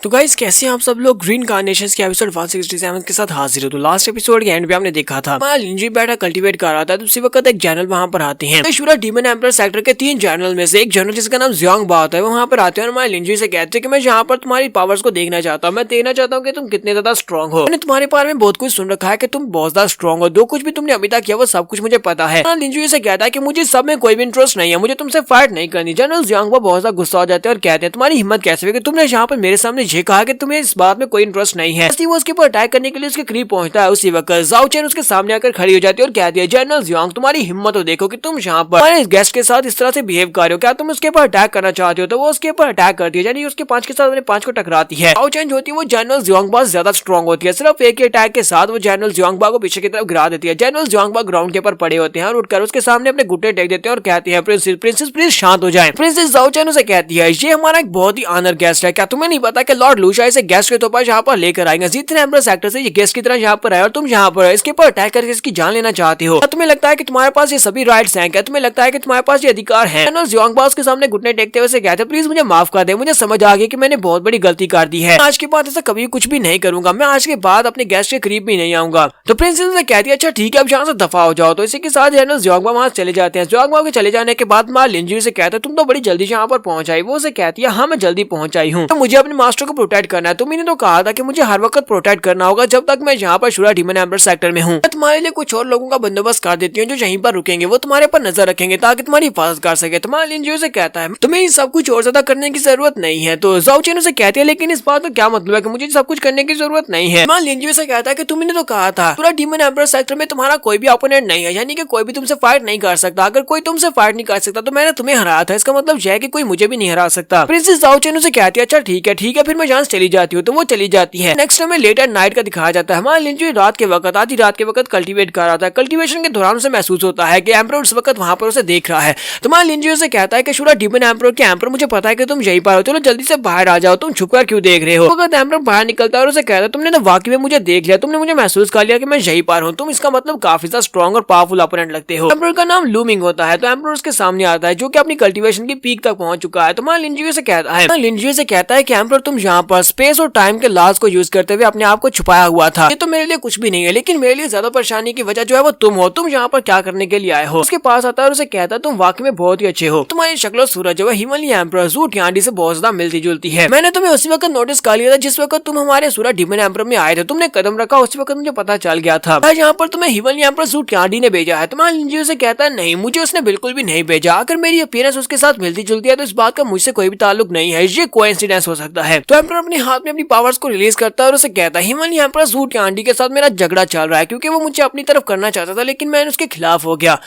तो गाइस कैसे हैं आप सब लोग। ग्रीन कार्नेशंस के एपिसोड 167 के साथ हाजिर हो। तो लास्ट एपिसोड के एंड पे हमने देखा था वहाँ लिंजी बैठा कल्टीवेट कर रहा था, तो उसी वक्त एक जनरल वहाँ पर आते हैं। शूरा डीमन एम्परर सेक्टर के 3 जनरल में से एक जनरल जिसका नाम जियांग बा होता है, वो वहाँ पर आते हैं और हमारे लिंजी से कहते हैं कि मैं यहाँ पर तुम्हारी पावर्स को देखना चाहता हूँ, मैं देखना चाहता हूँ कि तुम कितने ज्यादा स्ट्रॉन्ग हो। मैंने तुम्हारे बारे में बहुत कुछ सुन रखा है कि तुम बहुत ज्यादा स्ट्रॉन्ग हो, जो कुछ भी तुमने अभी तक किया वो सब कुछ मुझे पता है। लिंजी से कहता है कि मुझे सब में कोई भी इंटरेस्ट नहीं है, मुझे तुमसे फाइट नहीं करनी। जनरल जियांग बा बहुत ज्यादा गुस्सा हो जाते हैं और कहते हैं तुम्हारी हिम्मत कैसे हुई कि तुमने यहाँ पर मेरे सामने ये कहा कि तुम्हें इस बात में कोई इंटरेस्ट नहीं है। वो उसके ऊपर अटैक करने के लिए उसके करीब पहुंचता है। उसी वक्त जाओ चेन उसके सामने आकर खड़ी हो जाती है और कहती है जनरल जियांग तुम्हारी हिम्मत हो, देखो कि तुम यहाँ पर हमारे गेस्ट के साथ इस तरह से बिहेव कर रहे हो, क्या तुम उसके ऊपर अटैक करना चाहते हो। तो वो उसके ऊपर अटैक करती है, यानी उसके पांच के साथ अपने पांच को टकराती है। जाओ चेन जो होती है वो जनरल जियांग बा ज्यादा स्ट्रॉन्ग होती है, सिर्फ एक ही अटैक के साथ वो जनरल जियांग बा को पीछे की तरफ गिरा देती है। जनरल जियांग बा ग्राउंड के ऊपर पड़े होते हैं और उठकर उसके सामने अपने घुटने टेक देते हैं और कहती है प्रिंसेस प्लीज शांत हो जाए। प्रिंसेस जाओ चेन उसे कहती है ये हमारा एक बहुत ही ऑनर गेस्ट है, क्या तुम्हें नहीं पता कि लॉर्ड लूशा इसे गेस्ट के तौर पर यहाँ पर लेकर आएंगे। जितने एम्परर सेक्टर से ये गेस्ट की तरह यहाँ पर आए और तुम यहाँ पर इसके ऊपर अटैक करके इसकी जान लेना चाहते हो। तुम्हें लगता है कि तुम्हारे पास ये सभी राइट्स हैं, क्या तुम्हें लगता है कि तुम्हारे पास ये अधिकार है। जनरल जियांग बा के सामने घुटने टेकते हुए कहते हैं प्लीज मुझे माफ कर दे, मुझे समझ आ गया कि मैंने बहुत बड़ी गलती कर दी है, आज के बाद ऐसा कभी कुछ भी नहीं करूंगा, मैं आज के बाद अपने गेस्ट के करीब भी नहीं आऊंगा। तो प्रिंसेस ने कहती है अच्छा ठीक है अब यहाँ से दफा हो जाओ। तो इसी के साथ जनरल जियांग बा वहां चले जाते हैं। जियांग बा के चले जाने के बाद मां लिंजी से कहता है तुम तो बड़ी जल्दी यहाँ पर पहुंच आई। वो उसे कहती है हाँ मैं जल्दी पहुंच आई हूँ, तो मुझे अपने मास्टर को प्रोटेक्ट करना है। तुमने तो कहा था कि मुझे हर वक्त प्रोटेक्ट करना होगा जब तक मैं यहाँ पर शूरा डीमन एम्परर सेक्टर में हूँ। मैं तुम्हारे लिए कुछ और लोगों का बंदोबस्त कर देती हूँ जो यहीं पर रुकेंगे, वो तुम्हारे पर नजर रखेंगे ताकि तुम्हारी हिफाजत कर सके। तुम्हारा लिंजी से कहता है तुम्हें ये सब कुछ और ज्यादा करने की जरूरत नहीं है। तो जाओ चेन उसे कहती है लेकिन इस बात का क्या मतलब है कि मुझे सब कुछ करने की जरूरत नहीं है। तुम्हारा लिंजी से कहता है कि तुमने तो कहा था पूरा डीमन एम्परर सेक्टर में तुम्हारा कोई भी ओपोनेंट नहीं है, यानी कि कोई भी तुमसे फाइट नहीं कर सकता। अगर कोई तुमसे फाइट नहीं कर सकता तो मैंने तुम्हें हराया था, इसका मतलब यह है कि कोई मुझे भी नहीं हरा सकता। प्रिंसेस जाओ चेन उसे कहती है अच्छा ठीक है फिर मैं यहाँ से चली जाती हूँ। तो वो चली जाती है। नेक्स्ट हमें लेट एट नाइट का दिखाया जाता है। हमारा लिंजी रात के वक्त आधी रात के वक्त कल्टीवेट कर रहा था। कल्टीवेशन के दौरान उसे महसूस होता है कि एम्परर उस वक्त वहां पर उसे देख रहा है। तुम्हारा लिंजी उसे कहता है कि शूरा डीमन एम्परर के एम्परर मुझे पता है कि तुम यहीं पर हो, चलो जल्दी से बाहर आ जाओ, तुम छुपकर क्यों देख रहे हो। वक्त एम्परर बाहर निकलता है और उसे कहता है तुमने तो वाकई में मुझे देख लिया, तुमने मुझे महसूस कर लिया कि मैं यहीं पर हूँ, तुम इसका मतलब काफी ज्यादा स्ट्रॉन्ग और पावरफुल ओपोनेंट लगते हो। एम्परर का नाम लूमिंग होता है। तो एम्परर उसके सामने आता है जो कि अपनी कल्टीवेशन की पीक तक पहुंच चुका है। तुम्हारा लिंजी से कहता है कि एम्परर तुम यहाँ पर स्पेस और टाइम के लॉज को यूज करते हुए अपने आप को छुपाया हुआ था, ये तो मेरे लिए कुछ भी नहीं है, लेकिन मेरे लिए ज्यादा परेशानी की वजह जो है वो तुम हो, तुम यहाँ पर क्या करने के लिए आए हो। उसके पास आता है और उसे कहता है तुम वाकई में बहुत ही अच्छे हो, तुम्हारी शक्ल सूरज जो है हिमालय एम्परर ज़ू टियांडी से बहुत ज्यादा मिलती जुलती है। मैंने तुम्हें उसी वक्त नोटिस कर लिया था जिस वक्त तुम हमारे सूरज डीमन एम्परर में आए थे, तुमने कदम रखा उसी वक्त मुझे पता चल गया था यहाँ पर तुम्हें हिमालय एम्परर ज़ू टियांडी ने भेजा है। तुम्हारा लिंजी से कहता है नहीं, मुझे उसने बिल्कुल भी नहीं भेजा, अगर मेरी अपीयरेंस उसके साथ मिलती जुलती है तो इस बात का मुझसे कोई भी ताल्लुक नहीं है, ये कोइंसिडेंस हो सकता है। तो एम्परर अपने हाथ में अपनी पावर्स को रिलीज करता है और उसे कहता है हिमालय एम्परर ज़ू टियांडी के साथ मेरा झगड़ा चल रहा है क्योंकि वो मुझे अपनी तरफ करना चाहता था लेकिन मैं उसके खिलाफ हो गया,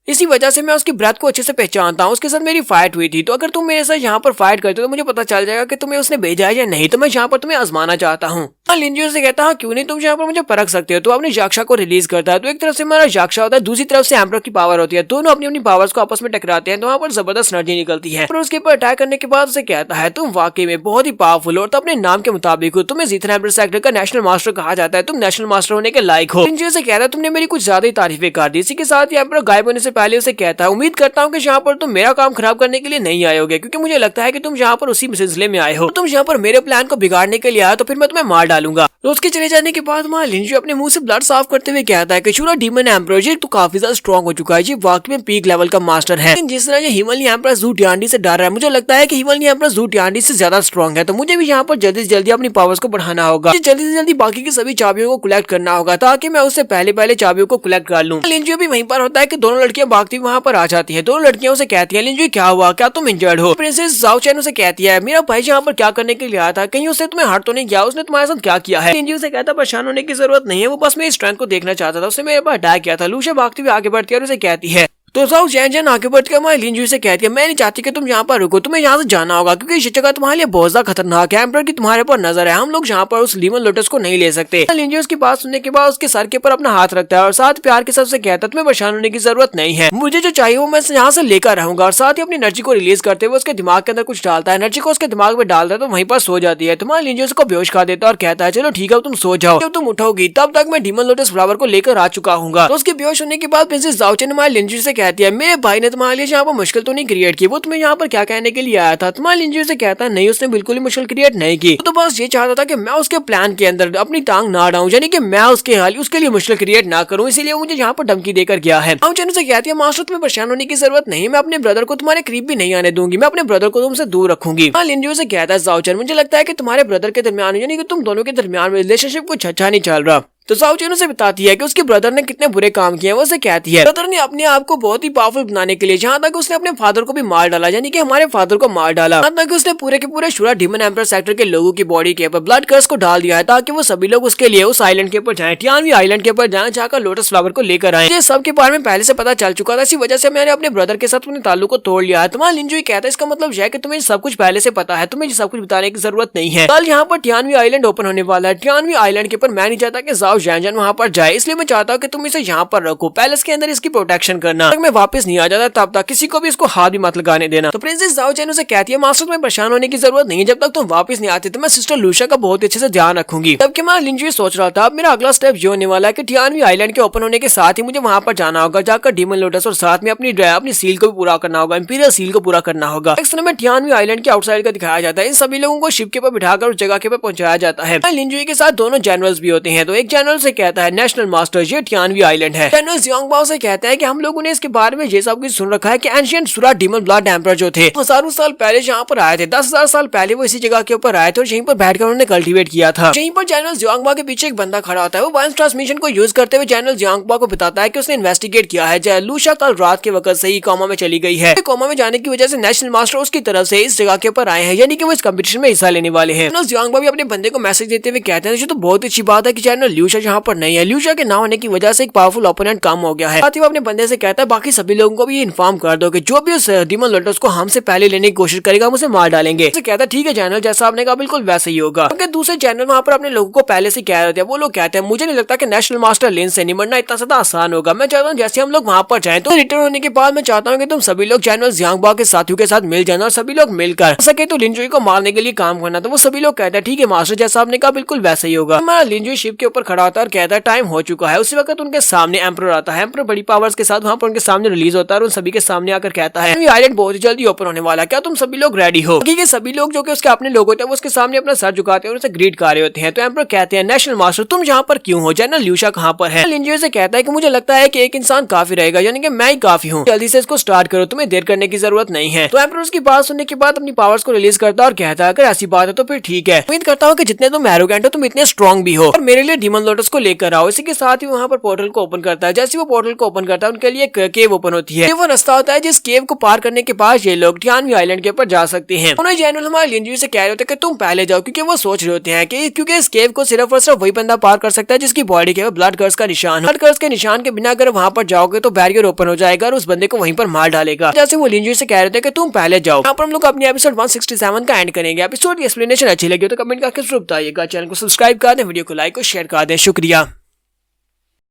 इसी वजह से मैं उसकी ब्रेथ को अच्छे से पहचानता हूँ, उसके साथ मेरी फाइट हुई थी। तो अगर तुम मेरे साथ यहाँ पर फाइट करते हो तो मुझे पता चल जाएगा कि तुम्हें उसने भेजा है या नहीं, तो मैं यहाँ पर तुम्हें आजमाना चाहता हूँ। लिंजी से कहता है क्यों नहीं, तुम यहाँ पर मुझे परख सकते हो। तो अपनी जाक्षा को रिलीज करता है। तो एक तरफ से हमारा जाक्षा होता है, दूसरी तरफ से एम्परर की पावर होती है, दोनों अपनी अपनी पावर्स को आपस में टकराते हैं तो वहाँ पर जबरदस्त एनर्जी निकलती है। और उसके ऊपर अटैक करने के बाद उसे कहता है तुम वाकई में बहुत ही पावरफुल हो, तो अपने नाम के मुताबिक हो, तुम्हें जितना एम्परर सेक्टर का नेशनल मास्टर कहा जाता है, तुम नेशनल मास्टर होने के लायक हो। लिंजी से कहता है तुमने मेरी कुछ ज्यादा ही तारीफें कर दी। इसी के साथ एम्परर गायब होने से पहले उसे कहता है उम्मीद करता हूँ कि यहाँ पर तुम मेरा काम खराब करने के लिए नहीं आए होगे, क्योंकि मुझे लगता है कि तुम यहाँ पर उसी सिलसिले में आए हो, तुम यहाँ पर मेरे प्लान को बिगाड़ने के लिए आए तो फिर मैं तुम्हें मार डालूंगा। तो उसके चले जाने के बाद वहाँ लिंजी अपने मुंह से ब्लड साफ करते हुए कहता है कि शूरा डीमन एम्परर ये तो काफी ज्यादा स्ट्रॉन्ग हो चुका है, ये वाकई में पीक लेवल का मास्टर है, लेकिन जिस तरह ये हिमालय एम्परर ज़ू टियांडी से डर रहा है, मुझे लगता है कि हिमालय एम्परर ज़ू टियांडी से ज्यादा स्ट्रॉन्ग है, तो मुझे भी यहाँ पर जल्दी से जल्दी अपनी पावर्स को बढ़ाना होगा, जल्दी से जल्दी बाकी की सभी चाबियों को कलेक्ट करना होगा ताकि मैं उससे पहले चाबियों को कलेक्ट कर लूँ। लिंजी भी वहीं पर होता है कि दोनों लड़कियां भागती वहाँ पर आ जाती है। दोनों लड़कियां उसे कहती है लिंजी क्या हुआ, क्या तुम इंजर्ड हो। प्रिंसेस जाओ चेन उसे कहती है मेरा भाई यहाँ पर क्या करने के लिए आया था, कहीं उसने तुम्हें हर्ट तो नहीं किया, उसने तुम्हारे साथ क्या किया है। लिंजी उसे कहता परेशान होने की जरूरत नहीं है, वो बस मेरी स्ट्रेंथ को देखना चाहता था, उसने मेरे पर अटैक किया था। लूशा भागती हुई आगे बढ़ती है और उसे कहती है तो जाओ जैन आगे बढ़ के हमारी लिंजी से कहती है मैं नहीं चाहती कि तुम यहाँ पर रुको, तुम्हें यहाँ से जाना होगा क्योंकि ये जगह तुम्हारे लिए बहुत ज्यादा खतरनाक है, एम्परर की तुम्हारे पर नजर है, हम लोग यहाँ पर उस लीमन लोटस को नहीं ले सकते। लिंजी उसकी बात सुनने के बाद उसके सर के ऊपर अपना हाथ रखता है और साथ प्यार के साथ से कहता है तुम्हें परेशान होने की जरूरत नहीं है, मुझे जो चाहिए वो मैं यहाँ से लेकर रहूंगा। और साथ ही अपनी एनर्जी को रिलीज करते हुए उसके दिमाग के अंदर कुछ डालता है, एनर्जी को उसके दिमाग में डालता है तो वहीं पर सो जाती है। तुम्हारी लिंजी उसको बेहोश कर देता है और कहता है चलो ठीक है तुम सो जाओ, जब तुम उठोगी तब तक मैं डीमन लोटस फ्लावर को लेकर आ चुका हूँ। तो उसके बेहोश होने के बाद प्रिंसेस जाओ चेन हमारी लिंजी से कहती है मेरे भाई ने तुम्हारे लिए यहाँ पर मुश्किल तो नहीं क्रिएट की, वो तुम्हें यहाँ पर क्या कहने के लिए आया था। तुम्हारे लिंजी से कहता है नहीं उसने बिल्कुल ही मुश्किल क्रिएट नहीं की, तो बस ये चाहता था कि मैं उसके प्लान के अंदर अपनी टांग ना डाऊं, यानी कि मैं उसके लिए मुश्किल क्रिएट ना करूं, इसीलिए मुझे यहाँ पर धमकी देकर गया है। चैनल से कहती है मास्टर तुम्हें परेशान होने की जरूरत नहीं, मैं अपने ब्रदर को तुम्हारे करीब भी नहीं आने दूंगी, मैं अपने ब्रदर को तुमसे दूर रखूंगी। लिंजी से कहता है जाओचन मुझे लगता है कि तुम्हारे ब्रदर के दरमियान यानी कि तुम दोनों के दरमियान में रिलेशनशिप कुछ अच्छा नहीं चल रहा। तो जाओचेन से बताती है कि उसके ब्रदर ने कितने बुरे काम किए हैं। वो उसे कहती है ब्रदर ने अपने आप को बहुत ही पावरफुल बनाने के लिए जहाँ तक उसने अपने फादर को भी मार डाला, यानी कि हमारे फादर को मार डाला, यहाँ तक उसने पूरे के पूरे शूरा डीमन एम्परर सेक्टर के लोगों की बॉडी के ऊपर ब्लड कर्स को डाल दिया है ताकि वो सभी लोग उसके लिए उस आइलैंड के ऊपर जाएं, टियानवी आइलैंड के ऊपर जाएं, जाकर लोटस फ्लावर को लेकर आए। ये सब के बारे में पहले से पता चल चुका था, इसी वजह से मैंने अपने ब्रदर के साथ अपने ताल्लुक को तोड़ लिया है। तुम्हारा लिंजू कहता है इसका मतलब यह है कि तुम्हें सब कुछ पहले से पता है, तुम्हें सब कुछ बताने की जरूरत नहीं है। कल यहाँ पर टियानवी आइलैंड ओपन होने वाला है, टियानवी आइलैंड के ऊपर मैं नहीं चाहता कि जाओ जैनजन वहाँ पर जाए, इसलिए मैं चाहता हूँ कि तुम इसे यहाँ पर रखो, पैलेस के अंदर इसकी प्रोटेक्शन करना, तब मैं वापस नहीं आ जाता तब तक किसी को भी इसको हाथ भी मत लगाने देना। तो प्रिंसेस जाओ चैन से कहती है मास्टर तुम्हें परेशान होने की जरूरत नहीं है, जब तक तुम वापस नहीं आते तो मैं सिस्टर लूशा का बहुत अच्छे से ध्यान रखूंगी। तब मैं लिंजी सोच रहा था अब मेरा अगला स्टेप ये होने वाला है कि टियानवी आइलैंड के ओपन होने के साथ ही मुझे वहाँ पर जाना होगा, जाकर डीमन लोटस और साथ में अपनी सील को भी पूरा करना होगा, इंपीरियल सील को पूरा करना होगा। इस समय टियानवी आइलैंड के आउटसाइड का दिखाया जाता है, इन सभी लोगों को शिप के ऊपर बिठाकर उस जगह के ऊपर पहुंचाया जाता है। लिंजी के साथ दोनों जनरल्स भी होते हैं, तो एक जनरल से कहता है नेशनल मास्टर ये टियानवी आइलैंड है। जनरल जियांगबाओ से कहता है कि हम लोगों ने इसके बारे में ये सब कुछ सुन रखा है कि एंशिएंट सुरा डीमन ब्लड एम्परर जो थे हजारों साल पहले यहाँ पर आए थे, 10,000 साल पहले वो इसी जगह के ऊपर आए थे और यहीं पर बैठकर उन्होंने कल्टीवेट किया था। यहीं पर जनरल जियांगबाओ के पीछे एक बंदा खड़ा होता है, वो वॉइस ट्रांसमिशन को यूज करते हुए जनरल जियांगबाओ को बताता है कि उसने इन्वेस्टिगेट किया है, लूशा कल रात के वक्त से ही कोमा में चली गई है, कोमा में जाने की वजह से नेशनल मास्टर उसकी तरफ से इस जगह के ऊपर आए हैं, यानी कि वो इस कंपटीशन में हिस्सा लेने वाले हैं। जनरल जियांगबाओ भी अपने बंदे को मैसेज देते हुए कहते हैं तो बहुत अच्छी बात है कि जनरल लूशा यहाँ पर नहीं है, लूशा के ना होने की वजह से एक पावरफुल ओपोनेंट कम हो गया है। साथ ही वो अपने बंदे से कहता है बाकी सभी लोगों को भी इन्फॉर्म कर दो कि जो भी उस डीमन लोटस को हमसे पहले लेने की कोशिश करेगा हम उसे मार डालेंगे। उसे कहता है ठीक है जनरल, जैसा आपने कहा बिल्कुल वैसे ही होगा। क्योंकि दूसरे जनरल वहाँ पर अपने लोगों को पहले से कह रहे थे, वो लोग कहते हैं मुझे नहीं लगता कि नेशनल मास्टर लेन से निमटना इतना ज्यादा आसान होगा, मैं चाहता हूँ जैसे हम लोग वहाँ पर जाए तो रिटर्न होने के बाद मैं चाहता हूँ कि तुम सभी लोग जनरल जियांगबाओ के साथियों के साथ मिल जाना और सभी लोग मिलकर सके तो लिंजुई को मारने के लिए काम करना। तो वो सभी लोग कहते हैं ठीक है मास्टर, जैसा आपने कहा बिल्कुल वैसे ही होगा। हमारा लिंजुई शिप के ऊपर खड़ा होता है और कहता है टाइम हो चुका है। उसी वक्त उनके सामने एम्परर आता है, एम्परर बड़ी पावर्स के साथ वहाँ पर उनके सामने रिलीज होता है और उन सभी के सामने आकर कहता है आइलैंड बहुत ही जल्दी ओपन होने वाला है, क्या तुम सभी लोग रेडी हो? क्योंकि सभी लोग जो कि उसके अपने लोग होते हैं वो उसके सामने अपना सर झुकाते हैं और उसे ग्रीट कर रहे होते हैं। तो एम्परर कहते हैं नेशनल मास्टर तुम यहाँ पर क्यों हो, जनरल लूशा कहाँ पर है? लिंजुई से कहता है कि मुझे लगता है कि एक इंसान काफी रहेगा, यानी कि मैं ही काफी हूँ, जल्दी से इसको स्टार्ट करो, तुम्हें देर करने की जरूरत नहीं है। तो एम्परर उसकी बात सुनने के बाद अपनी पावर्स को रिलीज करता है और कहता है अगर ऐसी बात है तो फिर ठीक है, उम्मीद करता हूँ कि जितने तुम एरोगेंट हो तुम इतने स्ट्रॉन्ग भी हो और मेरे लिए डीमन लोटस को लेकर आओ। इसी के साथ ही वहाँ पर पोर्टल को ओपन करता है। जैसे वो पोर्टल को ओपन करता है उनके लिए एक केव ओपन होती है, वो रास्ता होता है जिस केव को पार करने के बाद ये लोग टियानवी आइलैंड के ऊपर जा सकते हैं। उन्हें जनरल हमारे लिंजुई से कह रहे होते हैं कि तुम पहले जाओ, क्योंकि वो सोच रहे होते हैं कि क्योंकि इस केव को सिर्फ और सिर्फ वही बंदा पार कर सकता है जिसकी बॉडी के ब्लड कर्स का निशान, ब्लड कर्स के निशान के बिना अगर वहाँ पर जाओगे तो बैरियर ओपन हो जाएगा और उस बंदे को वहीं पर मार डालेगा। जैसे वो लिंजुई से कह रहे थे कि तुम पहले जाओ। यहाँ पर हम लोग अपनी एपिसोड 167 का एंड करेंगे। एपिसोड की एक्सप्लेनेशन अच्छी लगी तो कमेंट करके जरूर बताइएगा, चैनल को सब्सक्राइब कर दें, वीडियो को लाइक और शेयर कर दें। शुक्रिया।